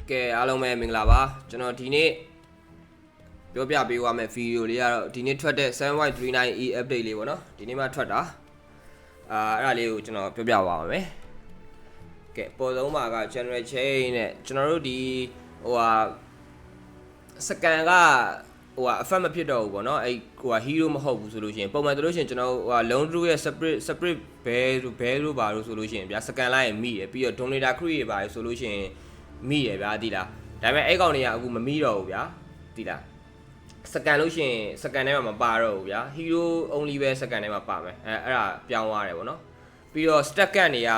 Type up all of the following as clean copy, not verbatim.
ကဲအားလုံးပဲမင်္ဂလာပါကျွန်တော်ဒီနေ့ပြောပြပေးသွားမယ့်ဗီဒီယိုလေးကတော့ဒီနေ့ထွက်တဲ့ 7Y39E update လေးပေါ့နော်ဒီနေ့မှထွက်တာအဲ့ဒါလေးကိုကျွန်တော်ပြောပြသွားပါမယ်ကဲပေါ်ဆုံးမှာက general chain နဲ့ကျွန်တော်တို့ဒီစကန်ကeffect မဖြစ်တော့ဘူးပေါ့နော်အဲ့hero မဟုတ်ဘူးဆိုလို့ရှိရင်ပုံမှန်ဆိုလို့ရှိရင်ကျွန်တော်long true ရဲ့ separate bear လို့ပါလို့ဆိုလို့ရှိရင်ဗျာစကန်လိုက်ရင်မိတယ်ပြီးတော့ donator create ပါဆိုလို့ရှိရင်မိရဗျာတိလားဒါပေမဲ့အဲ့ကောင်တွေကအခုမမိတော့ဘူးဗျာတိလားစကန်လို့ရှိရင်စကန်ထဲမှာမပါတော့ဘူးဗျာ hero only ပဲစကန်ထဲမှာပါမယ်အဲ့ဒါပြောင်းသွားတယ်ပေါ့နော်ပြီးတော့ stack ကန်တွေက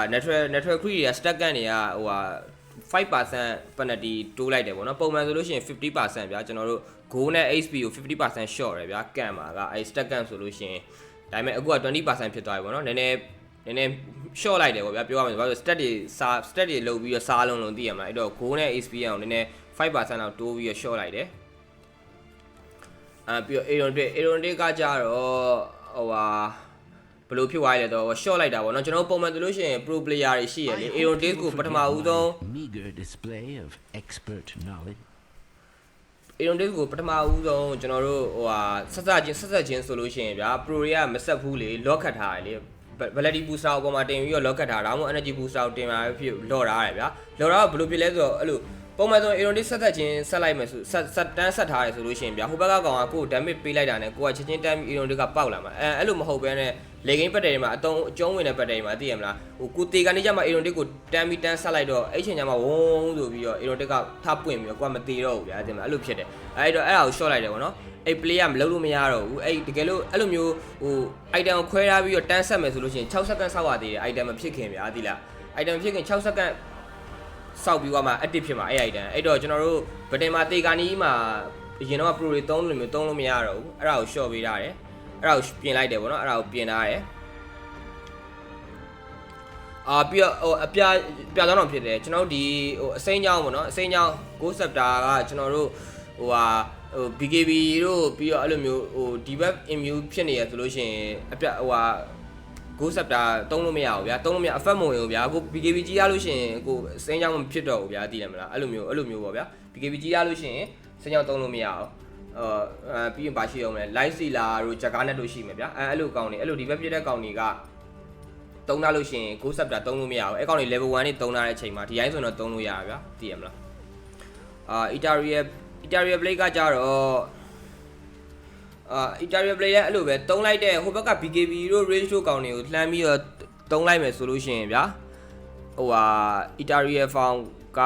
natural create တွေက stack ကန်တွေက5% penalty တိုးလိုက်တယ်ပေါ့နော်ပုံမှန်ဆိုလို့ရှိရင် 50% ဗျာကျွန်တော်တို့ goal နဲ့ HP ကို 50% short ရယ်ဗျာကန်မှာကအဲ့ stack ကန်ဆိုလို့ရှိရင်ဒါပေမဲ့အခုက 20% ဖြစ်သွားပြီပေါ့နော်နည်းနည်း short လိုက်တယ်ပေါ့ဗျာပြောရမယ်ဆိုတော့ stat တွေလုတ်ပြီးတော့စားလုံးသိရမှာအဲ့တော့ goal နဲ့ HP အောင်နည်းနည်း 5% လောက်တိုးပြီးတော့ short လိုက်တယ်ပြီးတော့ Aeron ကကြတော့ဘယ်လိုဖြစ်သွားလဲတော့ short လိုက်တာပေါ့နော်ကျွန်တော်ပုံမှန်ဆိုလို့ရှိရင် pro player တွေရှိရလေ Aeron ကိုပထမဦးဆုံး meager display of expert knowledge Aeron ကိုပထမဦးဆုံးကျွန်တော်တို့ဆက်ဆက်ချင်းဆိုလို့ရှိရင်ဗျာ pro တွေကမဆက်ဘူးလေ lock ခတ်ထားတယ်လေvalidity booster အပေါ်မှာတင်ပြီးတော့ lock ခတ်ထားတာဒါမှမဟုတ် energy booster ကိုတင်လာဖြစ်လော့ထားတယ်ဗျာလော့ထားဘယ်လိုဖြစ်လဲဆိုတော့အဲ့လိုပုံမှန်ဆို Aeron ဆက်ချင်းဆက်လိုက်မယ်ဆိုဆက်တန်းဆက်ထားတယ်ဆိုလို့ရှိရင်ဗျာဟိုဘက်ကကောင်ကကိုယ် damage ပေးလိုက်တာနဲ့ကိုကချင်းချင်းတန်းပြီး Aeron ကပေါက်လာမှာအဲ့လိုမဟုတ်ဘဲနဲ့လေဂိမ်းပတ်တယ်မှာအကျုံးဝင်တဲ့ပတ်တယ်မှာသိရမလားကိုတေကနေကြမှာ Aeron ကိုတန်းပြီးတန်းဆက်လိုက်တော့အဲ့ချိန်ကျမှဝုန်းဆိုပြီးတော့ Aeron ကထပ်ပွင့်ပြီးတော့ကိုကမတေတော့ဘူးဗျာသိမလားအဲ့လိုဖြစ်တယ်အဲ့တော့အဲ့ဒါကို short လိုက်တယ်ပေါ့နော်အဲ့ player မလုပ်လို့မရတော့ဘူးအဲ့တကယ်လို့အဲ့လိုမျိုးitem ကိုခွဲထားပြီးတော့တန်းဆက်မယ်ဆိုလို့ရှိရင်6စက္ကန့်စောက်ရသေးတယ် item မဖြစ်ခင်ဗျာသိလား item ဖြစ်ခင်6စက္ကန့်စောက်ပြီးသွားမှ active ဖြစ်မှာအဲ့ item အဲ့တော့ကျွန်တော်တို့ဗတင်မှာတေကာနီးမှာအရင်တော့ pro တွေသုံးလို့မရတော့ဘူးအဲ့ဒါကို short ပေးထားတယ်အဲ့ဒါကိုပြင်လိုက်တယ်ပေါ့နော်အဲ့ဒါကိုပြင်ထားတယ်ပြီးတော့အပြကြောင်းတော့ဖြစ်တယ်ကျွန်တော်တို့ဒီအစိမ်းကြောင်းပေါ့နော်အစိမ်းကြောင်း go scepter ကကျွန်တော်တို့BKB တို့ပြီးတော့အဲ့လိုမျိုးဒီဘက် immune ဖြစ်နေရဆိုလို့ရှိရင်အပြgo scepter သုံးလို့မရဘူးဗျာသုံးလို့မရ effect မဝင်ဘူးဗျာကို BKB ကြီးရလို့ရှိရင်ကိုအစိမ်းကြောင်းမဖြစ်တော့ဘူးဗျာသိတယ်မလားအဲ့လိုမျိုးပေါ့ဗျာ BKB ကြီးရလို့ရှိရင်စိမ်းကြောင်းသုံးလို့မရဘူးပြီးရင်ပါရှိအောင်လဲ light sealer တို့ jaggernet တို့ရှိမယ်ဗျာအဲ့လိုကောင်တွေအဲ့လိုဒီဘက်ပြတဲ့ကောင်တွေကသုံးထားလို့ရှိရင် go scepter သုံးလို့မရဘူးအဲ့ကောင်တွေ level 1တွေသုံးထားတဲ့အချိန်မှာဒီတိုင်းဆိုတော့သုံးလို့ရတာဗျာသိရမလားItalia play ကကြတော့Italia play ရဲ့အဲ့လိုပဲတုံးလိုက်တဲ့ဟိုဘက်က BKB တို့ Rage တို့ကောင်တွေကိုလှမ်းပြီးတော့တုံးလိုက်မယ်ဆိုလို့ရှိရင်ဗျာItalia found က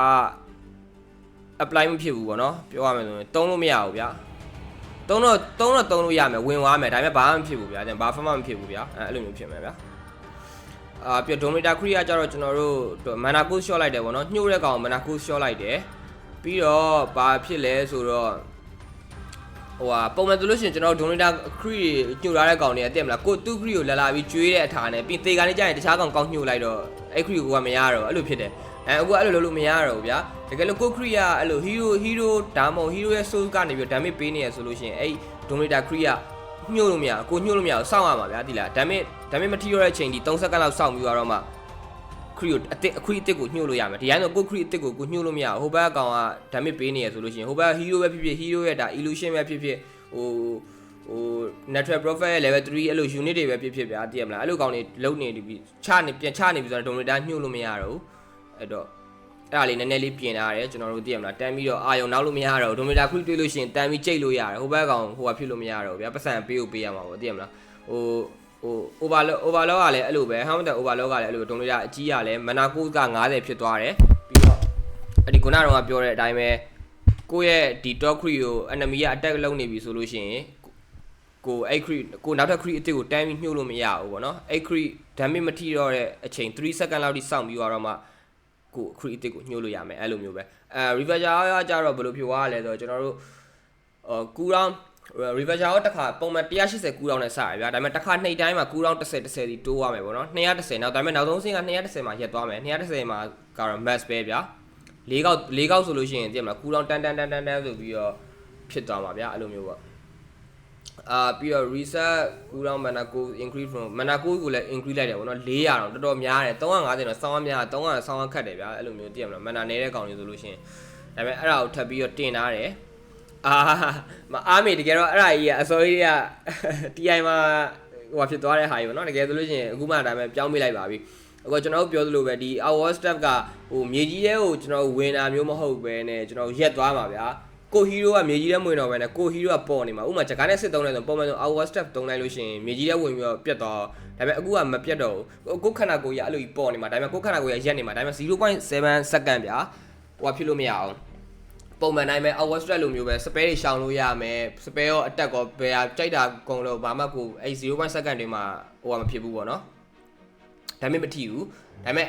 apply မဖြစ်ဘူးပေါ့နော်ပြောရမယ်ဆိုရင်တုံးလို့မရဘူးဗျာတုံးလို့ရမယ်ဝင်သွားမယ်ဒါပေမဲ့ဘာမှမဖြစ်ဘူးဗျာဘာမှမဖြစ်ဘူးဗျာအဲ့လိုမျိုးဖြစ်မယ်ဗျာပြီး dominator create ကကြတော့ကျွန်တော်တို့ mana cost short လိုက်တယ်ပေါ့နော်ညှို့တဲ့ကောင် mana cost short လိုက်တယ်ပြီးတော့ဘာဖြစ်လဲဆိုတော့ပုံမှန်ဆိုလို့ရှိရင်ကျွန်တော် donator create ညှို့ထားတဲ့ကောင်တွေကသိမလားကိုသူ create ကိုလာပြီးကျွေးတဲ့အထာနဲ့ပြီးသေကနေကြရင်တခြားကောင်ကောက်ညှို့လိုက်တော့အဲ့ create ကမရတော့အဲ့လိုဖြစ်တယ်အခုအဲ့လိုလုပ်လို့မရတော့ဘူးဗျာတကယ်လို့ကို create ကအဲ့လို hero ဒါမှမဟုတ် hero ရဲ့ soul ကနေပြီး damage ပေးနေရဆိုလို့ရှိရင်အဲ့ donator create ကညှို့လို့မရကိုညှို့လို့မရစောင့်ရမှာဗျာသိလား damage မထိရတဲ့အချိန်ဒီ3စက္ကန့်လောက်စောင့်ပြီးတော့မှcreate အတစ်ကိုညှို့လို့ရမယ်ဒီတိုင်းဆိုကို create အတစ်ကိုညှို့လို့မရဘူးဟိုဘက်ကောင်က damage ပေးနေရဆိုလို့ရှိရင်ဟိုဘက် hero ပဲဖြစ်ဖြစ် hero ရဲ့ဒါ illusion ပဲဖြစ်ဖြစ်natural profile ရဲ့ level 3အဲ့လို unit တွေပဲဖြစ်ဖြစ်ဗျာသိရမလားအဲ့လိုကောင်တွေလုံးနေပြီးပြန်ချနေပြီးဆိုတော့ dominator ညှို့လို့မရတော့ဘူးအဲ့တော့အဲ့ဒါလေးနည်းနည်းလေးပြင်ထားရတယ်ကျွန်တော်တို့သိရမလားတန်းပြီးတော့အာယုံနောက်လို့မရတော့ဘူး dominator create တွေ့လို့ရှိရင်တန်းပြီးကြိတ်လို့ရတယ်ဟိုဘက်ကောင်ဖြစ်လို့မရတော့ဘူးဗျာပတ်စံပေးရမှာပေါ့သိရမလားoverload ကလည်းအဲ့လိုပဲဟာမတဲ့ overload ကလည်းအဲ့လို dominator အကြီးကလည်း mana cost က90ဖြစ်သွားတယ်ပြီးတော့အဲ့ဒီခုနကတော့ပြောတဲ့အတိုင်းပဲကိုယ့်ရဲ့ဒီ top creep ကို enemy က attack လုပ်နေပြီဆိုလို့ရှိရင်ကိုအဲ့ creep ကိုနောက်ထပ် creep အစ်စ်ကိုတန်းပြီးညှို့လို့မရဘူးပေါ့နော်အဲ့ creep damage မထိတော့တဲ့အချိန်3 second လောက်ထိစောင့်ပြီးတော့မှကို creep အစ်စ်ကိုညှို့လို့ရမယ်အဲ့လိုမျိုးပဲreverser ကကြတော့ဘယ်လိုဖြစ်သွားလဲဆိုတော့ကျွန်တော်တို့cooldown reverser ရောတစ်ခါပုံမှန်180 cooldown နဲ့စရဗျာဒါပေမဲ့တစ်ခါနှိပ်တိုင်းမှာ cooldown 10စီတိုးရမယ်ပေါ့နော်210နောက်ဒါပေမဲ့နောက်ဆုံးဆင်းက210မှာရက်သွားမယ်210မှာကတော့ max ပဲဗျာ၄ကောက်ဆိုလို့ရှိရင်သိရမလား cooldown တန်းဆိုပြီးတော့ဖြစ်သွားမှာဗျာအဲ့လိုမျိုးပေါ့ပြီးတော့ reset cooldown mana cost increase from mana cost ကိုလည်း increase လိုက်တယ်ပေါ့နော်400တော့တော်တော်များတယ်350တော့ဆောင်းများ300ဆောင်းခတ်တယ်ဗျာအဲ့လိုမျိုးသိရမလား mana နေတဲ့ကောင်တွေဆိုလို့ရှိရင် ဒါပေမဲ့အဲ့ဒါကိုထပ်ပြီးတော့တင်ထားတယ်မအားမေတကယ်တော့အဲ့ဒါကြီးကအစောကြီးက TI မှာဟိုဖြစ်သွားတဲ့ဟာကြီးပေါ့နော်တကယ်ဆိုလို့ရှိရင်အခုမှဒါပေမဲ့ပြောင်းမိလိုက်ပါပြီအခုကျွန်တော်တို့ပြောသလိုပဲဒီ our step ကဟိုမြေကြီးတဲ့ကိုကျွန်တော်ဝင်တာမျိုးမဟုတ်ပဲနဲ့ကျွန်တော်ရက်သွားမှာဗျာကိုဟီရိုကမြေကြီးတဲ့မဝင်တော့ပဲနဲ့ကိုဟီရိုကပေါ်နေမှာဥပမာဂျကာနဲ့စစ်သုံးလိုက်ဆိုပုံမှန်ဆို our step သုံးလိုက်လို့ရှိရင်မြေကြီးတဲ့ဝင်ပြီးတော့ပြတ်သွားဒါပေမဲ့အခုကမပြတ်တော့ဘူးကိုခန္ဓာကိုယ်ကြီးအဲ့လိုကြီးပေါ်နေမှာဒါပေမဲ့ကိုခန္ဓာကိုယ်ကြီးရက်နေမှာဒါပေမဲ့ 0.7 second ဗျာဟိုဖြစ်လို့မရအောင်ပုံမှန်တိုင်းပဲ our step လိုမျိုးပဲ spare တွေရှောင်လို့ရမယ် spare ရော attack ရောဘယ်ဟာကြိုက်တာကုန်လို့ဘာမှကိုအဲ့0.7 second တွေမှာဟိုကမဖြစ်ဘူးပေါ့နော်ဒါပေမဲ့မထီဘူးဒါပေမဲ့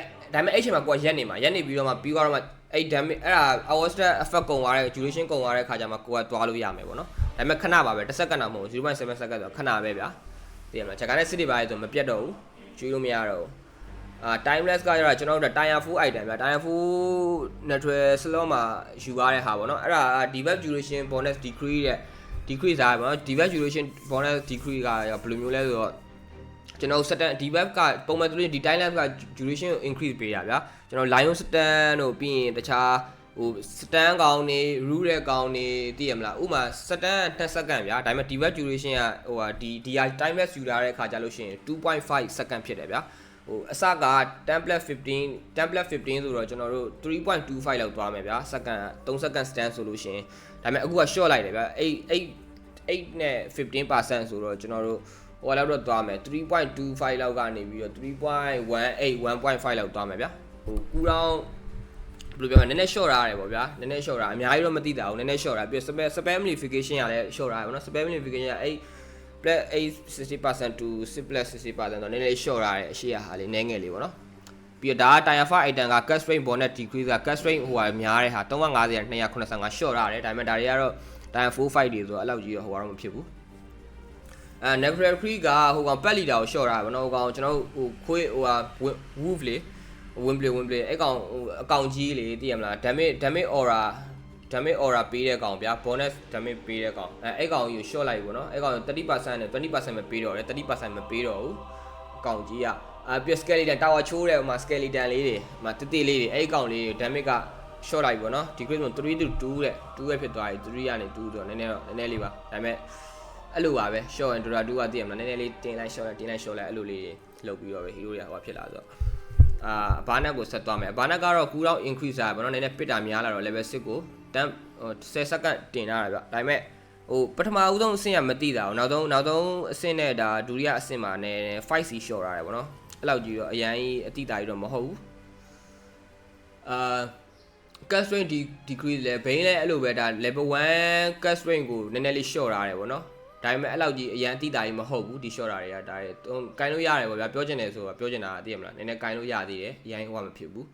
အဲ့ချိန်မှာကိုကရက်နေမှာရက်နေပြီးတော့မှပြီးတော့မှအဲ့ damage အဲ့ဒါ our step effect ကုန်သွားတဲ့ duration ကုန်သွားတဲ့ခါကျမှကိုကသွားလို့ရမယ်ပေါ့နော်ဒါပေမဲ့ခဏပါပဲ1 second တော့မဟုတ်ဘူး 0.7 second ဆိုခဏပဲဗျာသိရမလားဂျကာနဲ့စစ်တွေပါလေဆိုမပြတ်တော့ဘူးကျွေးလို့မရတော့ဘူးtimeless ကကျတော့ကျွန်တော်တို့ tire full item ဗျာ tire full natural slot မှာယူရတဲ့ဟာပေါ့နော်အဲ့ဒါ debuff duration bonus decrease တာပေါ့နော် debuff duration bonus decrease ကဘယ်လိုမျိုးလဲဆိုတော့ကျွန်တော် set debuff ကပုံမှန်ဆိုရင်ဒီ timeless က duration increase ပေးတာဗျာကျွန်တော် lion stand တို့ပြီးရင်တခြားဟို stand ကောင်နေ rule တဲ့ကောင်နေသိရမလားဥမာ stand 2 second ဗျာဒါပေမဲ့ debuff duration ကဟိုဟာဒီ timeless ယူလာတဲ့ခါကြလို့ရှိရင် 2.5 second ဖြစ်တယ်ဗျာဟိုအစက template 15ဆိုတော့ကျွန်တော်တို့ 3.25 လောက်သွားမယ်ဗျာ second 3 second stand ဆိုလို့ရှိရင်ဒါပေမဲ့အခုက short လိုက်တယ်ဗျာ8နဲ့ 15% ဆိုတော့ကျွန်တော်တို့ဟိုလောက်တော့သွားမယ် 3.25 လောက်ကနေပြီးတော့ 3.18 1.5 လောက်သွားမယ်ဗျာဟိုကူတောင်းဘယ်လိုပြောမလဲနည်းနည်း short ရတယ်ပေါ့ဗျာနည်းနည်း short တာအများကြီးတော့မသိတာဘူးနည်းနည်း short တာပြီးတော့ spam modification ရလဲ short တာပေါ့နော် spam modification ကအဲ့ plus 60% to 6 plus 60% တော့နည်းနည်း short ရတဲ့အရှိရဟာလေးနည်းငယ်လေးပေါ့နော်ပြီးတော့ဒါက tire far item က cut rate bonnet decrease က cut rate ဟိုဟာများတဲ့ဟာ350 285 short ရတယ်ဒါပေမဲ့ဒါတွေကတော့ tire 45တွေဆိုတော့အဲ့လောက်ကြီးတော့ဟိုကတော့မဖြစ်ဘူးNever Free ကဟိုကောင်ပတ်လီတာကို short တာပေါ့နော်ဟိုကောင်ကျွန်တော်ဟိုခွေးဟိုဟာ wolf လေ win play အဲ့ကောင်ဟိုအကောင်ကြီးလေသိရမလား damage aura ပေးတဲ့ကောင်ဗျာ bonus damage ပေးတဲ့ကောင်အဲ့ကောင်ကြီးကို short လိုက်ပေါ့နော်အဲ့ကောင် 30% နဲ့ 20% မပေးတော့တယ် 30% မပေးတော့ဘူးအကောင်ကြီးကပြီး skeleton tower ချိုးတဲ့ဟိုမှာ skeleton လေးတွေဟိုတိတိလေးတွေအဲ့ကောင်လေးတွေ damage က short လိုက်ပေါ့နော် decrease 3 to 2တဲ့2ပဲဖြစ်သွားပြီ3ကနေ2ဆိုတော့နည်းနည်းလေးပါဒါပေမဲ့အဲ့လိုပါပဲ short and dora 2ကသိရမလားနည်းနည်းလေးတင်လိုက် short လိုက်တင်လိုက် short လိုက်အဲ့လိုလေးလုပ်ပြီးတော့ပဲ hero တွေကဟိုဖြစ်လာဆိုတော့ဘာနက်ကိုဆက်သွားမယ်ဘာနက်ကတော့ကူတော့ increase တာပေါ့နော်နည်းနည်းပစ်တာများလာတော့ level 6ကိုတန်း10 second တင်ထားတာဗျဒါပေမဲ့ဟိုပထမဦးဆုံးအဆင့်ကမသိတာဘူးနောက်ဆုံးအဆင့်နဲ့ဒါဒုတိယအဆင့်မှာနည်း 5C short ရတယ်ပေါ့နော်အဲ့လောက်ကြီးတော့အရင်အတိတာကြီးတော့မဟုတ်ဘူးcast range decrease လဲဘိန်းလဲအဲ့လိုပဲဒါ level 1 cast range ကိုနည်းနည်းလေး short ရတယ်ပေါ့နော်ဒါပေမဲ့အဲ့လောက်ကြီးအရန်အတိတာကြီးမဟုတ်ဘူးဒီ short တာတွေကဒါတွေကိုင်လို့ရတယ်ပေါ့ဗျာပြောချင်တယ်ဆိုတော့ပြောချင်တာသိရမလားနည်းနည်းကိုင်လို့ရသေးတယ်အရင်ဟိုကမဖြစ်ဘူး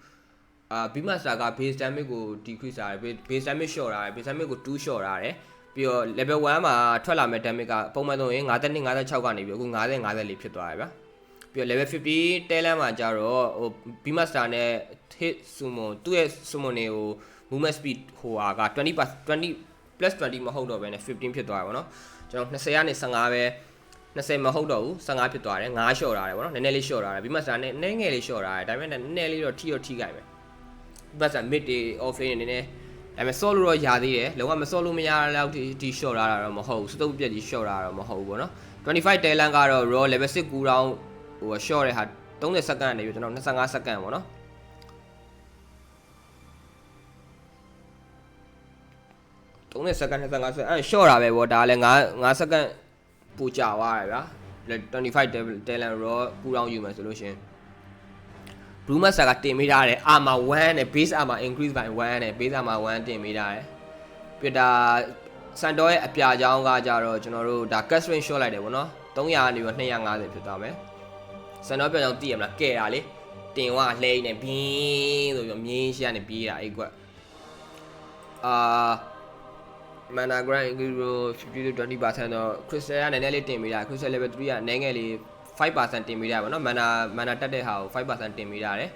B master က base damage ကို decrease ရတယ် base damage short ရတယ် base damage ကို2 short ရတယ်ပြီးတော့ level 1မှာထွက်လာမဲ့ damage ကပုံမှန်ဆိုရင်52 56ကနေပြီးအခု50 54ဖြစ်သွားတယ်ဗျာပြီးတော့ level 50 talent မှာကျတော့ဟို B master နဲ့ hit summon သူ့ရဲ့ summon တွေကို movement speed ဟိုဟာက20 plus 20မဟုတ်တော့ဘဲနဲ့15ဖြစ်သွားတယ်ဗောနော်ကျွန်တော်20ကနေ15ပဲ20မဟုတ်တော့ဘူး15ဖြစ်သွားတယ်9 short လာတယ်ဗောနော်နည်းနည်းလေး short လာတယ် B master နဲ့နည်းငယ်လေး short လာတယ်ဒါပေမဲ့နည်းနည်းလေးတော့ထိကြိုက်ပဲ B master mid တွေ off lane နေနည်းနည်းဒါပေမဲ့ solve လို့တော့ရသေးတယ်လုံးဝမ solve လို့မရတော့ဒီ short လာတာတော့မဟုတ်ဘူးစတုပ်ပြက်ကြီး short လာတာတော့မဟုတ်ဘူးဗောနော်25 talent ကတော့ raw level 6 cool down ဟို short တဲ့ဟာ30 second နေပြီကျွန်တော်25 second ဗောနော်30 second 25 second အဲ့ short တာပဲဗောဒါလည်း9 second ပူကြသွားတယ်ဗျာ25 talent raw cool down ယူမယ်ဆိုလို့ရှင် Blue Master ကတင်မိထားတယ် armor 1နဲ့ base armor increase by 1နဲ့ base armor 1တင်မိထားတယ်ပြတာစန်တော်ရဲ့အပြာချောင်းကကြတော့ကျွန်တော်တို့ဒါ cast range short လိုက်တယ်ဗောနော်300ကနေပြီး250ဖြစ်သွားမယ်စန်တော်ပြာချောင်းသိရမလားကဲတာလေတင်ဝလှိမ့်နေဘင်းဆိုပြီးမြင်းရှိကနေပြေးတာအဲ့ကွက်mana grind increase 50 to 20% တော့ crystal ကနည်းနည်းလေးတင်မိတာ crystal level 3ကနည်းငယ်လေး 5% တင်မိတာပေါ့နော် mana တက်တဲ့ဟာကို 5% တင်မိတာတယ်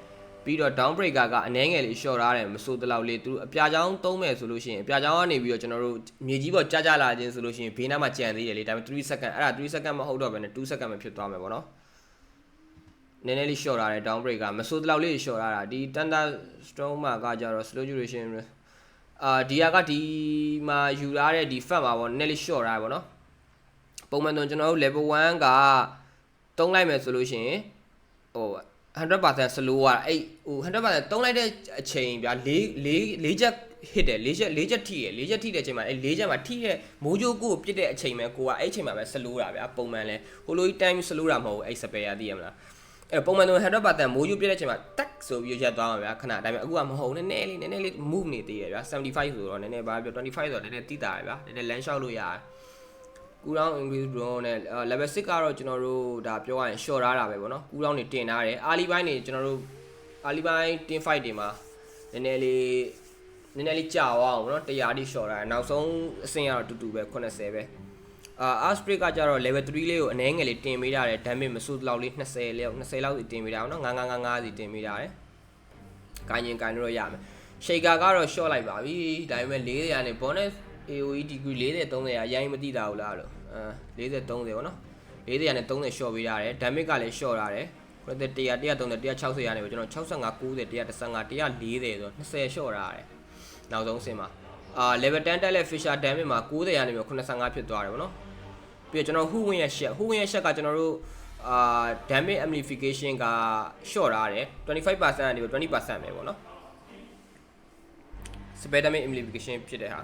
ပြီးတော့ down breaker ကအနည်းငယ်လေး short ထားတယ်မစိုးတလောက်လေးသူအပြာချောင်းသုံးမယ်ဆိုလို့ရှိရင်အပြာချောင်းကနေပြီးတော့ကျွန်တော်တို့မြေကြီးပေါ်ကြာလာခြင်းဆိုလို့ရှိရင်ဘေးနားမှာကြံသေးတယ်လေဒါပေမဲ့3 second အဲ့ဒါ3 second မဟုတ်တော့ဘဲနဲ့2 second ပဲဖြစ်သွားမယ်ပေါ့နော်နည်းနည်းလေး short ထားတယ် down breaker မစိုးတလောက်လေး short ထားတာဒီ thunder storm မှာကကြတော့ slow duration ဒီကဒီမှာယူလာတဲ့ဒီ fat မှာပေါ့နည်းနည်းလေး short ထားပါတော့ပုံမှန်တော့ကျွန်တော်တို့ level 1ကတုံးလိုက်မယ်ဆိုလို့ရှိရင်ဟို100% slow อ่ะအဲ့ဟို100% တုံးလိုက်တဲ့အချိန်ဗျာ၄ချက် hit တယ်၄ချက်ထိတယ်4ချက်ထိတဲ့အချိန်မှာအဲ့4ချက်မှာထိတဲ့မိုးကြိုးကိုပြစ်တဲ့အချိန်မှာကိုကအဲ့အချိန်မှာပဲ slow တာဗျာပုံမှန်လဲဟိုလို time slow တာမဟုတ်ဘူးအဲ့ spare သိရမလားအဲ့ပုံမှန်တော့100% မိုးကြိုးပြစ်တဲ့အချိန်မှာတက်ဆိုပြီးရက်သွားမှာဗျာခဏဒါပေမဲ့အခုကမဟုတ်နည်းနည်းလေး move နေသေးရဗျာ75ဆိုတော့နည်းနည်းပါပြော25ဆိုတော့နည်းနည်းတိတာရဗျာနည်းနည်း land shot လို့ရတယ်ကူလောင်း increase drone နဲ့ level 6ကတော့ကျွန်တော်တို့ဒါပြောရရင် short ထားတာပဲပေါ့နော်ကူလောင်းနေတင်ထားတယ်အာလီပိုင်းနေကျွန်တော်တို့အာလီပိုင်း team fight တွေမှာနည်းနည်းလေးကြာအောင်ပေါ့နော်100တိ short ထားတယ်နောက်ဆုံးအဆင့်ကတော့တူတူပဲ80ပဲAsprit ကကြတော့ level 3လေးကိုအနည်းငယ်လေးတင်ပေးထားတယ် damage မစိုးလောက်လေး20လောက်စီတင်ပေးထားအောင်နော်9စီတင်ပေးထားတယ်။ကိုင်းရင်ကိုင်းလို့ရမယ်။ Shaker ကတော့ short လိုက်ပါပြီ။ဒါပေမဲ့400နဲ့ bonus AOE degree 40 30အရင်မသိတာဘူးလားလို့40 30ပေါ့နော်။400နဲ့30 short ပေးထားတယ်။ damage ကလည်း short ထားတယ်။ခုနက100 130 160ရနေပြီကျွန်တော်65 90 115 140ဆို20 short ထားတယ်။နောက်ဆုံးအဆင့်မှာlevel 10တက်လက် Fisher damage မှာ90ရနေပြီ85ဖြစ်သွားတယ်ပေါ့နော်။ပြီးတော့ကျွန်တော်ဟူဝင်ရဲ့ shot ကကျွန်တော်တို့damage amplification က short ထားတယ် 25% ကနေပြီး20% ပဲပေါ့နော် spare damage amplification ဖြစ်တဲ့ဟာ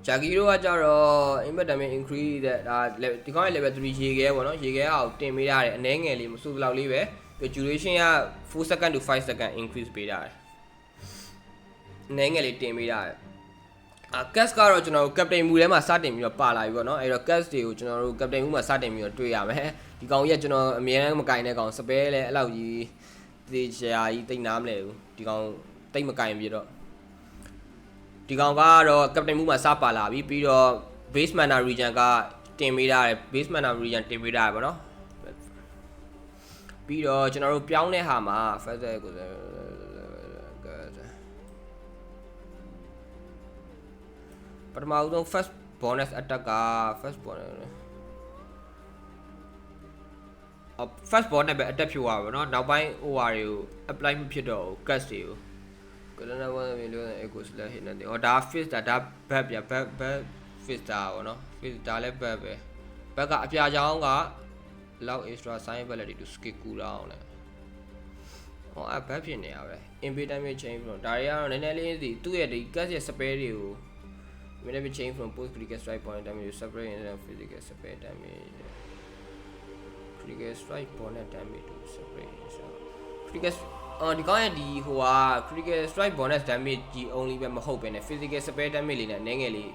Jagiro ကကြတော့ impact damage increase တဲ့ဒါဒီကောင်ရဲ့ level 3ရေခဲပေါ့နော်ရေခဲအောင်တင်ပေးရတယ်အနည်းငယ်လေးမစိုးဘလောက်လေးပဲပြီး duration က4 second to 5 second increase ပေးရတယ်အနည်းငယ်လေးတင်ပေးရတယ်cast ကတော့ကျွန်တော်တို့ captain မူထဲမှာစတင်ပြီးတော့ပါလာပြီပေါ့နော်အဲ့တော့ cast တွေကိုကျွန်တော်တို့ captain မူမှာစတင်ပြီးတော့တွေ့ရမယ်ဒီကောင်ကြီးကကျွန်တော်အမြဲတမ်းမကင်တဲ့ကောင် spare လဲအဲ့လောက်ကြီးသေချာကြီးတိတ်နားမလဲဘူးဒီကောင်တိတ်မကင်ပြတော့ဒီကောင်ကတော့ captain မူမှာစပါလာပြီပြီးတော့ base mana region ကတင်ပေးထားတယ် base mana region တင်ပေးထားတယ်ပေါ့နော်ပြီးတော့ကျွန်တော်တို့ပြောင်းတဲ့ဟာမှာ first ကိုပထမဦးဆုံး first bonus attack က first bonus ပဲ attack ဖြစ်သွားပါတော့နောက်ပိုင်း OR တွေကို apply မဖြစ်တော့ဘူး cast တွေကို Corona 1 million echo slash hit နဲ့ဒါ fist ဒါ back ပြ back fist ဒါပေါ့နော် fist ဒါလည်း back ပဲ back ကအပြာချောင်းက allow extra sign ability to skill cooldown နဲ့ဟော back ဖြစ်နေရပဲ impact damage change ပေါ့ဒါတွေကတော့နည်းနည်းလေးစီသူ့ရဲ့ဒီ cast ရဲ့ spare တွေကိုWhenever change from post critical strike point damage to separate and physical separate damage. Critical strike point damage to separate. Critical ဒီကောင်ရဲ့ဒီဟိုဟာ critical strike bonus damage ကြီး only ပဲမဟုတ်ပဲね physical separate damage လေးနဲ့နည်းငယ်လေး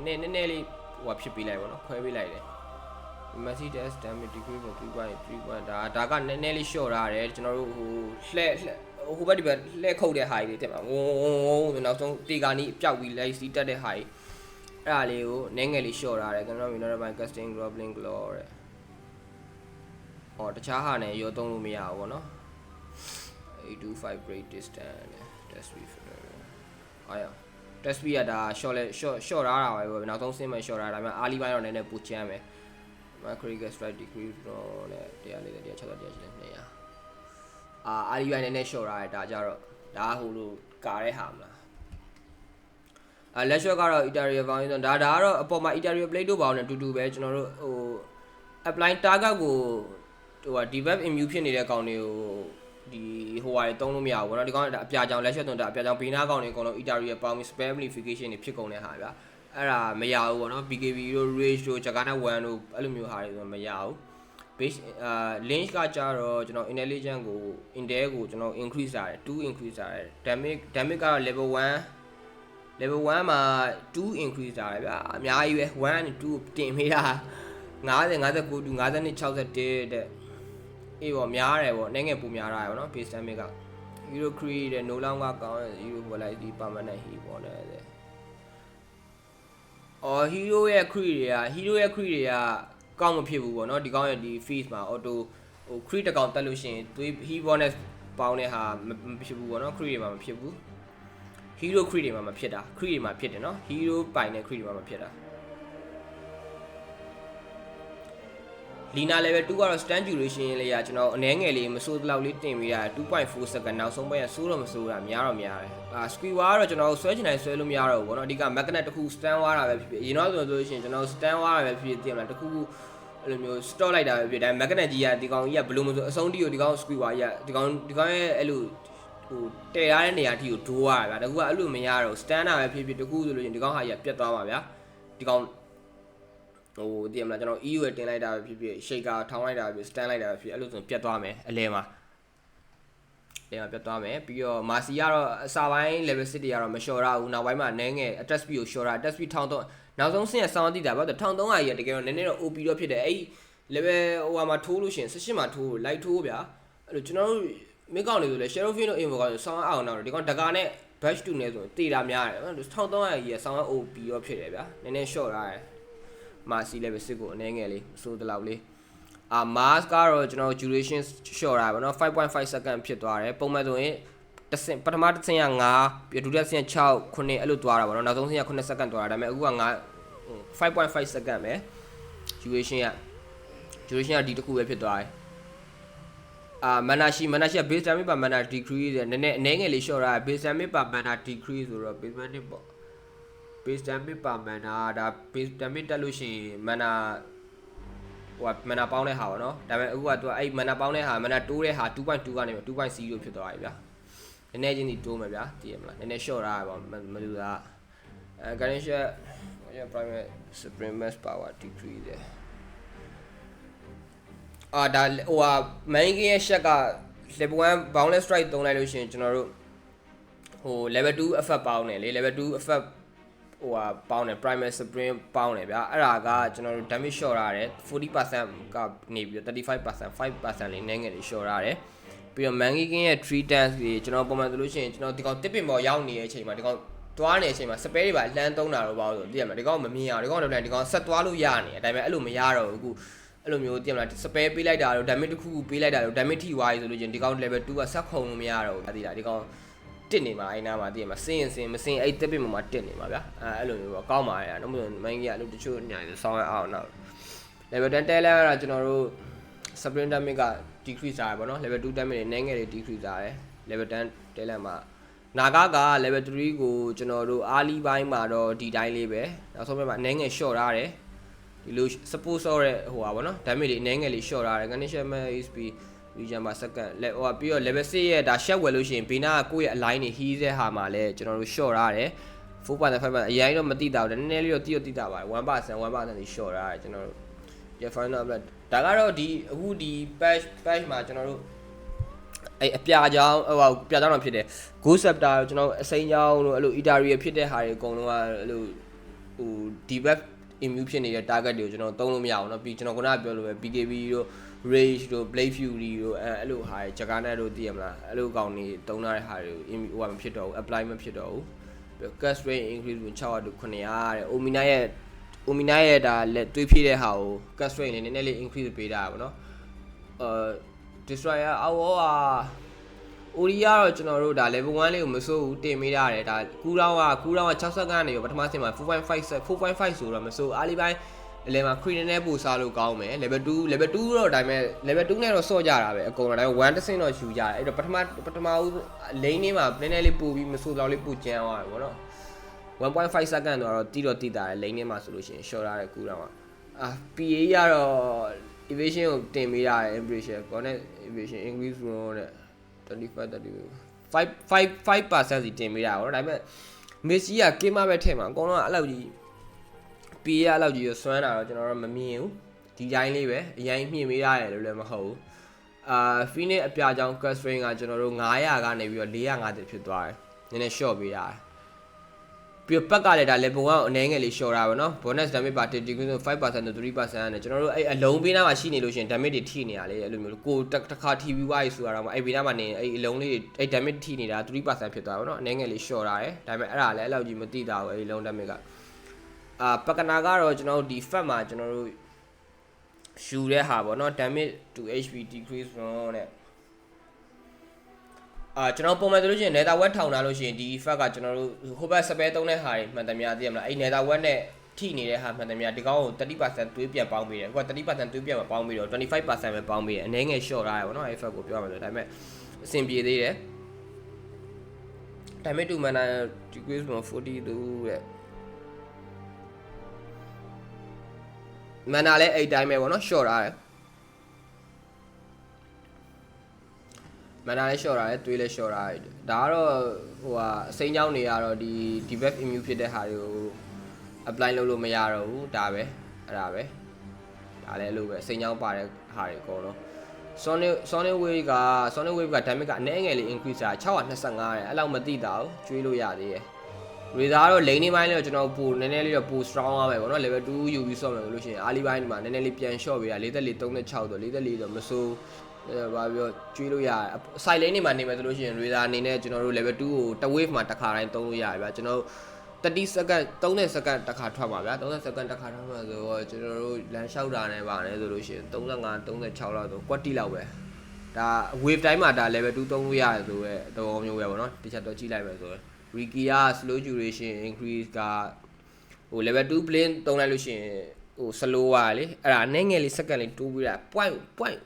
နည်းနည်းလေးဟိုဖြစ်ပေးလိုက်ပါတော့ခွဲပေးလိုက်တယ် Massive dash damage degree from 3.3 ဒါကနည်းနည်းလေး short ထားတယ်ကျွန်တော်တို့ဟိုလှဲဟိုဘက်ဒီဘက်လှဲခုတ်တဲ့ဟာကြီးတွေတင်ပါဝုန်းဆိုနောက်ဆုံးတေကာနီပျောက်ပြီးလိုက်စီးတက်တဲ့ဟာကြီးအဲ့ဒါလေးကိုနည်းငယ်လေး short ထားတယ်ကျွန်တော်တို့ minor by casting goblin claw တဲ့ဟောတခြားဟာနဲ့ရောသုံးလို့မရဘူးပေါ့နော် 825 break distance test speed အားရ test speed ကဒါ short ထားတာပဲပေါ့နောက်ဆုံးဆင်းမဲ့ short ထားတာဒါပေမဲ့အားလီပိုင်းတော့နည်းနည်းပူချမ်းမယ် critical strike degree from နဲ့140 160 200အားလီပိုင်းနည်းနည်း short ထားတယ်ဒါကြတော့ဒါဟိုလိုကာတဲ့ဟာမလားလက်ရှော့ကတော့ Italia foundation ဒါကတော့အပေါ်မှာ Italia plate တို့ပါအောင်နဲ့တူတူပဲကျွန်တော်တို့ဟို apply target ကိုဟိုဟာ debuff immune ဖြစ်နေတဲ့ကောင်တွေကိုဒီဟိုဟာတွေတုံးလို့မရဘူးเนาะဒီကောင်ကအပြာကြောင်လက်ရှော့တုံးတာအပြာကြောင်ဘေးနားကောင်တွေအကုန်လုံး Italia power spell amplification တွေဖြစ်ကုန်တဲ့ဟာဗျာအဲ့ဒါမရဘူးပေါ့နော် BKB တို့ Rage တို့ Jagana 1တို့အဲ့လိုမျိုးဟာတွေဆိုမရဘူး base link ကကြတော့ကျွန်တော် intelligence ကို intel ကိုကျွန်တော် increase ထားတယ်2 increase ထားတယ် damage ကတော့ level 1 မှာ2 increase ထားတယ်ဗျာအများကြီးပဲ1 and 2တင်ပေးတာ50 59 to 50 61တဲ့အေးပေါ့များတယ်ပေါ့နည်းငယ်ပူများတာရယ်ပေါ့နော် base damage က hero create တဲ့ no long ကကောင်းတယ် hero ပေါ်လိုက်ဒီ permanent heal ပေါ့နဲ့အော် hero ရဲ့ create တွေကကောင်းမဖြစ်ဘူးပေါ့နော်ဒီကောင်းရဲ့ဒီ fees မှာ auto ဟို create တကောင်တက်လို့ရှိရင်သွေး heal bonus ပေါင်းတဲ့ဟာမဖြစ်ဘူးပေါ့နော် create တွေမှာမဖြစ်ဘူး hero create တွေမှာမဖြစ်တာ create တွေမှာဖြစ်တယ်နော် hero ပိုင်တဲ့ create တွေမှာမဖြစ်တာ Lina level 2ကတော့ stand duration လေးကကျွန်တော်အနည်းငယ်လေးမစိုးလောက်လေးတင်ပြီးတာ 2.4 second နောက်ဆုံးပိုင်းကစိုးတော့မစိုးတာများတော့များတယ်skewer ကတော့ကျွန်တော်ဆွဲချင်တိုင်းဆွဲလို့မရတော့ဘူးဗောနော်အဓိက magnet တစ်ခု stand သွားတာပဲဖြစ်ဖြစ်အရင်တော့ဆိုလို့ရှိရင်ကျွန်တော် stand သွားတာပဲဖြစ်ဖြစ်သိရမလားတစ်ခုအဲ့လိုမျိုး store လိုက်တာပဲဖြစ်တယ် magnet ကြီးကဒီကောင်ကြီးကဘယ်လိုမဆိုအဆုံးတီကိုဒီကောင် skewer ကြီးကဒီကောင်ရဲ့အဲ့လိုဟိုတည်ရတဲ့နေရာထိကိုဒိုးရတာဗျာတကူကအဲ့လိုမရတော့ stand တာပဲဖြစ်ဖြစ်တကူဆိုလို့ရှိရင်ဒီကောင်ဟာကြီးကပြတ်သွားပါဗျာဒီကောင်ဟိုတည်ရမလားကျွန်တော် EU ရဲ့တင်လိုက်တာပဲဖြစ်ဖြစ် shaker ထောင်းလိုက်တာပဲဖြစ် stand လိုက်တာပဲဖြစ်အဲ့လိုဆိုပြတ်သွားမယ်အလဲမှာပြတ်သွားမယ်ပြီးတော့ Marcy ကတော့အစာပိုင်း level 6တွေကတော့မလျှော်ရဘူးနောက်ပိုင်းမှာနည်းငယ် attack speed ကိုလျှော်တာ attack speed 1300နောက်ဆုံးဆင်းရဆောင်းတိတာဘာလို့1300ကြီးကတကယ်တော့နည်းနည်းတော့ OP တော့ဖြစ်တယ်အဲ့ level ဟိုမှာထိုးလို့ရှိရင်18မှာထိုး light ထိုးဗျာအဲ့လိုကျွန်တော်တို့မိကောင်းနေဆိုလဲ Shadow Fin တို့ aim ကောင်းဆောင်းအောင်တော့ဒီကောင်တကာနဲ့ batch 2နဲ့ဆိုရင်တေတာများတယ်1300ကြီးကဆောင်း OP တော့ဖြစ်တယ်ဗျာနည်းနည်း short ရတယ် Marcy level 6ကိုအနည်းငယ်လေးဆိုးတလောက်လေးmask ကတော့ကျွန်တော် duration short တာပေါ့နော် 5.5 second ဖြစ်သွားတယ်ပုံမှန်ဆိုရင်ပထမတစ်ဆင့်က9ပြီးဒုတိယဆင့်6 9အဲ့လိုသွားတာပေါ့နော်နောက်ဆုံးဆင့်က9 second သွားတာဒါပေမဲ့အခုက5.5 second ပဲ duration ကဒီတစ်ခုပဲဖြစ်သွားတယ်mana ရှိ base damage per mana decrease နည်းနည်းအနည်းငယ်လေး short တာ base damage per mana decrease ဆိုတော့ base damage ပေါ့ base damage per mana ဒါ base damage တက်လို့ရှိရင် mana ဟိုမနာပေါင်းတဲ့ဟာပေါ့နော်ဒါပေမဲ့အခုကသူကအဲ့မနာပေါင်းတဲ့ဟာမနာတိုးတဲ့ဟာ 2.2 ကနေ 2.0 ဖြစ်သွားပြီဗျာနည်းနည်းချင်းစီတိုးမယ်ဗျာသိရမလားနည်းနည်း short တာပေါ့မလူတာGanesha primary supreme mass power decrease တယ်ဒါဟိုဟာ main game ရဲ့ shot က level 1 boundless strike သုံးလိုက်လို့ရှိရင်ကျွန်တော်တို့ဟို level 2 effect ပေါင်းတယ်လေ level 2 effect ဟိုဟာပေါင်းတယ် primary supreme ပေါင်းတယ်ဗျာအဲ့ဒါကကျွန်တော်တို့ damage short ရတယ် 40% ကနေပြီးတော့ 35% 5% လေးနည်းငယ်လေး short ရတယ်ပြီးတော့ Mangy King ရဲ့ 3 dance ကြီးကျွန်တော်ပုံမှန်ဆိုလို့ရှိရင်ကျွန်တော်ဒီကောင်တစ်ပင်ပေါ်ရောက်နေတဲ့အချိန်မှာဒီကောင်သွားနေတဲ့အချိန်မှာ spare တွေပါလှမ်းသုံးတာတော့ပေါ့ဆိုသိရမှာဒီကောင်မမြင်အောင်ဒီကောင်တော့ဒီကောင်ဆက်သွားလို့ရနေတယ်ဒါပေမဲ့အဲ့လိုမရတော့ဘူးအခုအဲ့လိုမျိုးသိရမလား spare ပေးလိုက်တာတော့ damage တစ်ခုခုပေးလိုက်တာတော့ damage ထိသွားပြီဆိုလို့ချင်းဒီကောင် level 2ကဆက်ခုံလို့မရတော့ဘူးသိလားဒီကောင်တစ်နေမှာအဲ့နာမှာသိရမှာစင်းမစင်းအဲ့တစ်ပင်ပေါ်မှာတစ်နေမှာဗျာအဲ့လိုမျိုးပေါ့ကောင်းပါရဲ့အဲ့လိုမိုင်းကြီးကအဲ့လိုတချို့ညာဆောင်းရအောင်နောက် level 10 တဲလဲကတော့ကျွန်တော်တို့ sprint damage က decrease တာပေါ့နော် level 2 damage တွေနည်းငယ်လေး decrease တာတယ် level 10 တဲလဲမှာနာဂက level 3ကိုကျွန်တော်တို့အားလီပိုင်းမှာတော့ဒီတိုင်းလေးပဲနောက်ဆုံးမှာနည်းငယ် short ရတယ်ဒီလို support ဆော့တဲ့ဟိုပါပေါ့နော် damage တွေနည်းငယ်လေး short ရတယ် condition HP region per second ဟိုပြီးတော့ level 6ရဲ့ဒါ shot ဝယ်လို့ရှိရင်ဘေးနာကကိုယ့်ရဲ့ align တွေ heal တဲ့ဟာမှာလဲကျွန်တော်တို့ short ရတယ် 4.5% အရင်တော့မတိတာဘူးနည်းနည်းလေးတော့တိတာပါတယ် 1% လေး short ရတယ်ကျွန်တော်တို့ yeah final upload ဒါကတော့ဒီအခုဒီ patch မှာကျွန်တော်တို့အဲ့အပြာကြောင်းဟိုပြာကြောင်းတော့ဖြစ်တယ် Ghost Scepter ကျွန်တော်အစိမ်းကြောင်းတို့အဲ့လို Ethereal ဖြစ်တဲ့ဟာတွေအကုန်လုံးကအဲ့လိုဟို debuff immune ဖြစ်နေတဲ့ target တွေကိုကျွန်တော်သုံးလို့မရအောင်เนาะပြီးကျွန်တော်ခုနကပြောလို့ပဲ BKB တို့ Rage တို့ Blade Fury တို့အဲ့လိုဟာတွေ Jagana တို့သိရမလားအဲ့လိုကောင်တွေသုံးထားတဲ့ဟာတွေဟိုမဖြစ်တော့ဘူး apply မဖြစ်တော့ဘူး cast rate increase ကို600တို့900တဲ့ Omina ရဲ့ဒါလက်တွေးဖြည့်တဲ့ဟာကို cast rate နဲ့နည်းနည်းလေး increase ပေးတာပါเนาะdestroyer အော်ဟာ Oria တော့ကျွန်တော်တို့ဒါ level 1လေးကိုမစိုးဘူးတင်မိရတယ်ဒါကူးတောင်းက60ကနေရောပထမဆင့်မှာ 4.5 ဆိုတော့မစိုးအားလီပိုင်းအလဲမှာ crane နဲ့ပို့စားလို့ကောင်းမယ် level 2တော့ဒါပေမဲ့ level 2နဲ့တော့စော့ကြတာပဲအကုန်လုံးဒါပေမဲ့1တဆင့်တော့ယူကြတယ်အဲ့တော့ပထမဦး lane လေးမှာနည်းနည်းလေးပို့ပြီးမစိုးတော့လေးပို့ကျန်းသွားတယ်ဗောနော် 1.5 second တော့တိတာတယ် lane ထဲမှာဆိုလို့ရှိရင် short ရတယ်ကူးတောင်းကPA ရတော့ evasion ကိုတင်မိရတယ် impression connect evasion increase roll နဲ့5% စီတင်မိတာဗောနော်ဒါပေမဲ့ miss ကြီးကကင်းမပဲထဲမှာအကုန်လုံးအဲ့လောက်ကြီးPA အဲ့လောက်ကြီးဆွမ်းတာတော့ကျွန်တော်တို့မမြင်ဘူးဒီတိုင်းလေးပဲအရင်မြင်မိရတယ်လို့လည်းမဟုတ်ဘူးPhoenix အပြာကြောင်း cast range ကကျွန်တော်တို့900ကနေပြီးတော့450ဖြစ်သွားတယ်နည်းနည်း short ပေးရတယ်ပြီးတော့ပတ်ကလည်းဒါ level 1ကိုအနည်းငယ်လေး short တာပါเนาะ bonus damage per decrease 5% to 3% နဲ့ကျွန်တော်တို့အဲ့အလုံးပေးနာမှာရှိနေလို့ရှိရင် damage တွေထိနေရလေအဲ့လိုမျိုးကိုတစ်ခါ TV wise ဆိုတာတော့အဲ့ဘေးနားမှာနေအဲ့အလုံးလေးအဲ့ damage ထိနေတာ 3% ဖြစ်သွားပါเนาะအနည်းငယ်လေး short တာရယ်ဒါပေမဲ့အဲ့ဒါလည်းအဲ့လောက်ကြီးမတိတာဘူးအဲ့အလုံး damage ကပကနာကတော့ကျွန်တော်တို့ဒီ fat မှာကျွန်တော်တို့ယူတဲ့ဟာပေါ့เนาะ damage to HP decrease နဲ့ကျွန်တော်ပုံမှန်ဆိုလို့ရှိရင် nether web ထောင်ထားလို့ရှိရင်ဒီ effect ကကျွန်တော်တို့ဟိုဘက် spell သုံးတဲ့ဟာတွေမှန်တယ်များသိရမလားအဲ့ nether web နဲ့ ထိနေတဲ့ဟာမှန်တယ်များဒီကောင်ကို30% သွေးပြတ်ပေါင်းပေးတယ်အခုက30% သွေးပြတ်မှာပေါင်းပြီးတော့25% ပဲပေါင်းပေးတယ်အနေငယ် short ထားရပါတော့အဲ့ effect ကိုပြောရမှာဆိုဒါပေမဲ့အဆင်ပြေသေးတယ်ဒါပေမဲ့2 mana decrease from 42တဲ့ mana လည်းအဲ့တိုင်းပဲပေါ့နော် short ထားတယ် mana လည်း short ထားတယ်သွေးလည်း short ထားတယ်ဒါကတော့ဟိုဟာအစိမ်းချောင်းတွေကတော့ဒီ debuff immune ဖြစ်တဲ့ဟာတွေကို apply လုပ်လို့မရတော့ဘူးဒါပဲအဲ့ဒါပဲဒါလည်းလို့ပဲစိန်ချောင်းပါတဲ့ဟာတွေအကုန်လုံး Sonic Wave က damage ကအနည်းငယ်လေး increase တာ625တဲ့အဲ့လောက်မသိတာဘူးကျွေးလို့ရသေးတယ် Razor တော့ lane နေပိုင်းလေးတော့ကျွန်တော်ပိုနည်းနည်းလေးတော့ပို strong ရမယ်ပေါ့နော် level 2 UV ဆော့မယ်လို့ရှိရင် early ပိုင်းဒီမှာနည်းနည်းလေးပြန် short ပေးတာ44 36ဆို44တော့မစိုးဘာပြောကျွေးလို့ရတယ် side lane နေမှာနေမယ်ဆိုလို့ရှိရင် Razor အနေနဲ့ကျွန်တော်တို့ level 2ကိုတစ် wave မှာတစ်ခါတိုင်းသုံးလို့ရတယ်ဗျာကျွန်တော်30 second 30 second တစ်ခါထွက်ပါဗျာ30 second တစ်ခါထွက်မှာဆိုတော့ကျွန်တော်တို့လမ်းလျှောက်တာနဲ့ပါနေဆိုလို့ရှိရင်35 36လောက်ဆိုကွက်တီလောက်ပဲဒါ wave တိုင်းမှာဒါ level 2သုံးလို့ရတယ်ဆိုတော့သဘောမျိုးပဲပေါ့နော်တခြားတော့ကြည့်လိုက်မယ်ဆိုတော့ Ricky က slow duration increase ကဟို level 2 plane သုံးလိုက်လို့ရှိရင်ဟို slow ပါလေအဲ့ဒါအနေငယ်လေး second လေးတိုးပြီးတာ point လေး point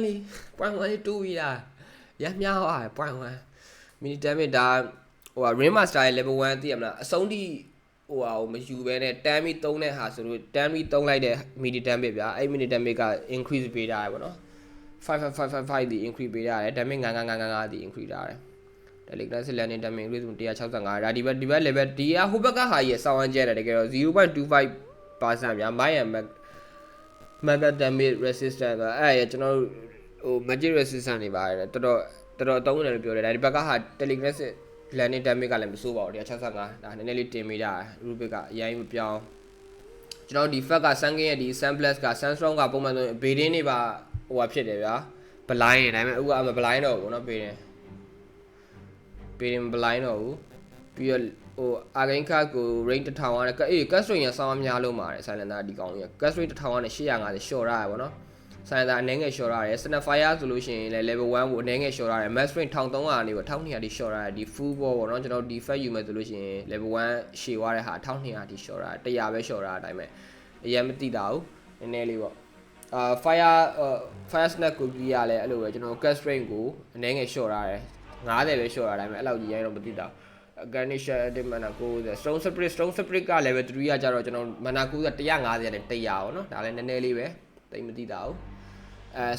လေးတိုးပြီးတာရမ်းများသွားတယ် point 1 mini damage ဒါဟိုဟာ Ring Master ရဲ့ level 1သိရမလားအဆုံးထိဟိုဟာကိုမယူဘဲနဲ့တန်းပြီးသုံးတဲ့ဟာဆိုလို့တန်းပြီးသုံးလိုက်တဲ့ mini damage ဗျာအဲ့ mini damage က increase ပေးတာရပေါ့နော်5555ဒီ increase ပေးရတယ် damage 999ဒီ increase တာရတယ် Telegram landing damage increase 165ဒါဒီဘက် level ဒီကဟိုဘက်ကဟာကြီးဆောင်းကျဲတယ်တကယ်တော့ 0.25% ဗျာ Maya Mega damage resistance အဲ့ရကျွန်တော်တို့ဟို magic resistance တွေပါတယ်တော်တော်အသုံးဝင်တယ်လို့ပြောတယ်ဒါဒီဘက်ကဟာ Telegram landing damage ကလည်းမဆိုးပါဘူး165ဒါနည်းနည်းလေးတင်မိတာ Rubik ကအရင်မပြောင်းကျွန်တော်ဒီ fact က Sunkin ရဲ့ဒီ Sunblast က Sunstrong ကပုံမှန်ဆိုဘေးဒင်းတွေပါဟိုဟာဖြစ်တယ်ဗျာ blind နေဒါပေမဲ့အခုကမ blind တော့ဘူးเนาะဘေးဒင်း blind တော့ဘူးပြီးတော့ဟို Arcane card ကို range 1000ရတယ်အေး cast range ရဆောင်းများလုံးပါတယ် Silenter ဒီကောင်ကြီး cast range 1000နဲ့850 short ရတယ်ဗောနော် Silenter အနေငယ် short ရတယ် Snapfire ဆိုလို့ရှိရင်လည်း level 1ကိုအနေငယ် short ရတယ် max range 1300ကနေပေါ့1200တိ short ရတယ်ဒီ full ball ဗောနော်ကျွန်တော်ဒီ fat ယူမယ်ဆိုလို့ရှိရင် level 1ရှည်သွားတဲ့ဟာ1200တိ short ရတယ်100ပဲ short ရတာအတိုင်းပဲအရင်မသိတာဘူးနည်းနည်းလေးပေါ့fire snack ကိုကြီးရလဲအဲ့လိုပဲကျွန်တော် cast range ကိုအနေငယ် short ရတယ်50ပဲ short ရတိုင်းပဲအဲ့လောက်ကြီးရိုင်းတော့မသိတာGarnisher edit mana 90 Stone Spirit က level 3ကကြတော့ကျွန်တော် mana 90 150နဲ့100ပေါ့နော်ဒါလည်းနည်းနည်းလေးပဲတိတ်မသိတာဘူး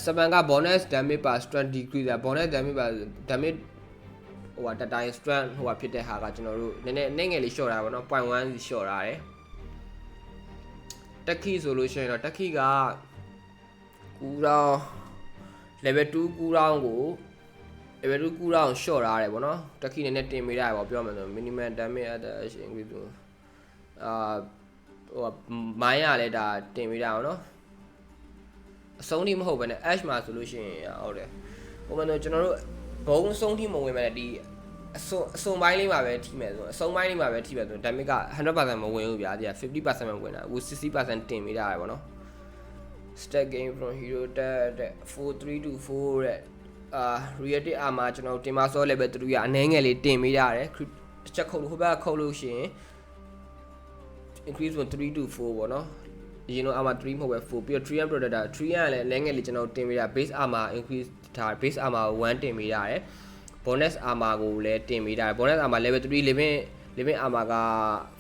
7က bonus damage per strength decrease bonus damage per damage ဟိုဟာတတိုင်း strength ဟိုဟာဖြစ်တဲ့ဟာကကျွန်တော်တို့နည်းနည်းငယ်လေး short တာပေါ့နော် 0.1 short ရတယ်တက်ခီဆိုလို့ရှိရင်တော့တက်ခီကကူတောင်း level 2ကူတောင်းကိုlevel 2ကူတောင်း short ရတယ်ဗောနော်တက်ခီနည်းနည်းတင်ပေးရတယ်ဗောပြောမှဆို minimum damage at increase ဟိုမိုင်းရလဲဒါတင်ပေးတာဗောနော်အဆုံးထိမဟုတ်ဘဲနဲ့ ash မှာဆိုလို့ရှိရင်ဟုတ်တယ်ဟိုမှတော့ကျွန်တော်တို့ဘုံအဆုံးထိမဝင်မဲ့ဒီအစုံပိုင်းလေးမှာပဲထိမယ်ဆိုအစုံပိုင်းလေးမှာပဲထိမယ်ဆို damage က 100% မဝင်ဘူးဗျာဒီက 50% မဝင်တာအခု 60% တင်ပေးတာရယ်ဗောနော် stack game from hero တဲ့4324တဲ့reactive armor ကျွန်တော်တင်မစော level 3ကအနည်းငယ်လေးတင်ပေးရတယ်တစ်ချက်ခုတ်လို့ဟိုဘက်ကခုတ်လို့ရှိရင် increase from 3 to 4ပေါ့နော်အရင်တော့ armor 3မဟုတ်ပဲ4ပြီးတော့ 3M predator 3M ကလည်းအနည်းငယ်လေးကျွန်တော်တင်ပေးရ base armor increase ထား base armor 1တင်ပေးရတယ် bonus armor ကိုလည်းတင်ပေးရတယ် bonus armor level 3 living armor က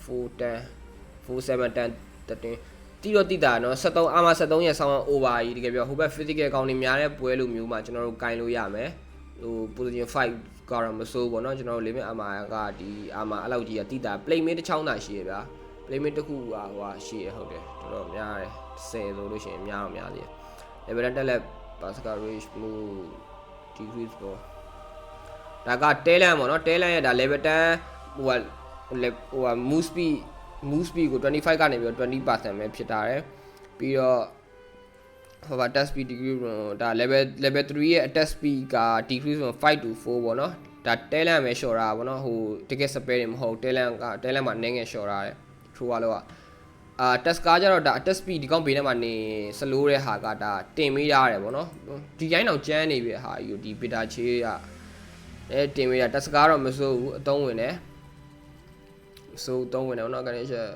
410 တိတော့တိတာနော်73 armor 73ရဲ့ဆောင်း over ကြီးတကယ်ပြောဟိုဘက် physical ကောင်တွေများတဲ့ပွဲလိုမျိုးမှာကျွန်တော်တို့ကင်လို့ရမယ်ဟို position 5ကတော့မစိုးပေါ့နော်ကျွန်တော်တို့ living armor ကဒီ armor အဲ့လောက်ကြီးကတိတာ playmate တစ်ချောင်းသာရှိရဗျာ playmate တစ်ခုဟိုရှိရဟုတ်တယ်တော်တော်များတယ်10ဆိုလို့ရှိရင်များတော့များသေးတယ် level တက်လက် Pascal Rage move decrease ပေါ့ဒါက talent ပေါ့နော် talent ရဲ့ဒါ level 10ဟိုက move speed ကို25ကနေပြီးတော့ 20% ပဲဖြစ်တာရယ်ပြီးတော့ဟိုပါ attack speed decrease ဒါ level 3ရဲ့ attack speed က decrease from 5 to 4ပေါ့နော်ဒါ talent ပဲ short တာပေါ့နော်ဟိုတကယ် spare တွေမဟုတ် talent မှာနည်းငယ် short တာရယ် true လို့test ကားကြတော့ဒါ attack speed ဒီကောင်ဘေးထဲမှာနေ slow တဲ့ဟာကဒါတင်ပေးရတယ်ပေါ့နော်ဒီတိုင်းတော့ကျန်းနေပြီဟာဒီ beta ချေးကတင်ပေးရ test ကားတော့မစိုးဘူးအသုံးဝင်တယ် ဆို3ဝင်တယ်နော်ကနေချက်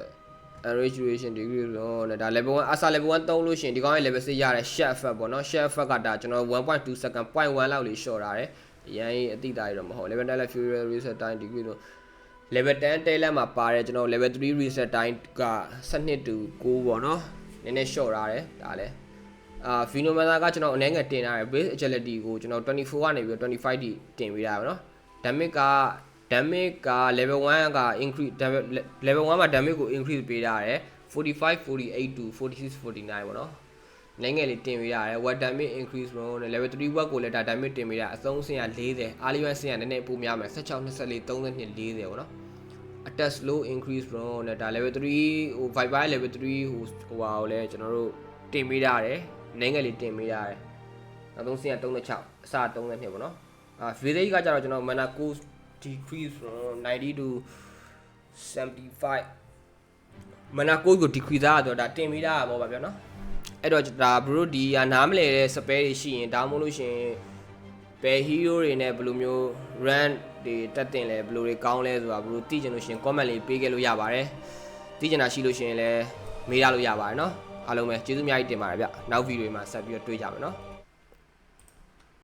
average duration degree လို့နဲ့ဒါ level 1 asa level 1 3လို့ရှိရင်ဒီကောင်ရဲ့ level 6ရတယ် share effect ပေါ့နော် share effect ကဒါကျွန်တော် 1.2 second 0.1 လောက်လေး short ထားတယ်အရင်အတိအသားရတော့မဟုတ် level 10 level fuel reset time degree လို့ level 10 tail မှာပါတယ်ကျွန်တော် level 3 reset time က12 to 9ပေါ့နော်နည်းနည်း short ထားတယ်ဒါလည်းphenomena ကကျွန်တော်အနေငယ်တင်ထားတယ် base agility ကိုကျွန်တော်24ကနေပြီးတော့25တိတင်ပေးတာပဲเนาะ damage က level 1က increase level 1မှာ damage ကို increase ပေးထားတယ်45 48 to 46 49ပေါ့เนาะအနေငယ်လေးတင်ပေးထားတယ် what damage increase လို့ level 3 what ကိုလည်းဒါ damage တင်ပေးတာအဆုံးအဆင့်က40အားလျော်ဆင့်ကနည်းနည်းပိုများမယ်16 24 32 40ပေါ့เนาะ attack slow increase လို့နဲ့ဒါ level 3ဟို viper level 3ဟိုဟာကိုလည်းကျွန်တော်တို့တင်ပေးထားတယ်နိုင်ငယ်လေးတင်ပေးရတယ်နောက်ဆုံးစင်က36အစ32ပေါ့နော်visage ကကြတော့ကျွန်တော် mana cost decrease from 90 to 75 mana cost ကို decrease ရတော့ဒါတင်ပေးတာပေါ့ဗျာနော်အဲ့တော့ဒါ bro ဒီကနားမလဲတဲ့ spell တွေရှိရင်ဒါမှမဟုတ်လို့ရှင်ဘယ် hero တွေနဲ့ဘယ်လိုမျိုး run တွေတက်တင်လဲဘယ်လိုတွေကောင်းလဲဆိုတာ bro သိချင်လို့ရှင် comment လေးပေးခဲ့လို့ရပါတယ်သိချင်တာရှိလို့ရှင်လည်းမေးရလို့ရပါတယ်နော်အားလုံးပဲကျေးဇူးအများကြီးတင်ပါတယ်ဗျနောက်ဗီဒီယိုမှာဆက်ပြီးတော့တွေ့ကြမယ်နော်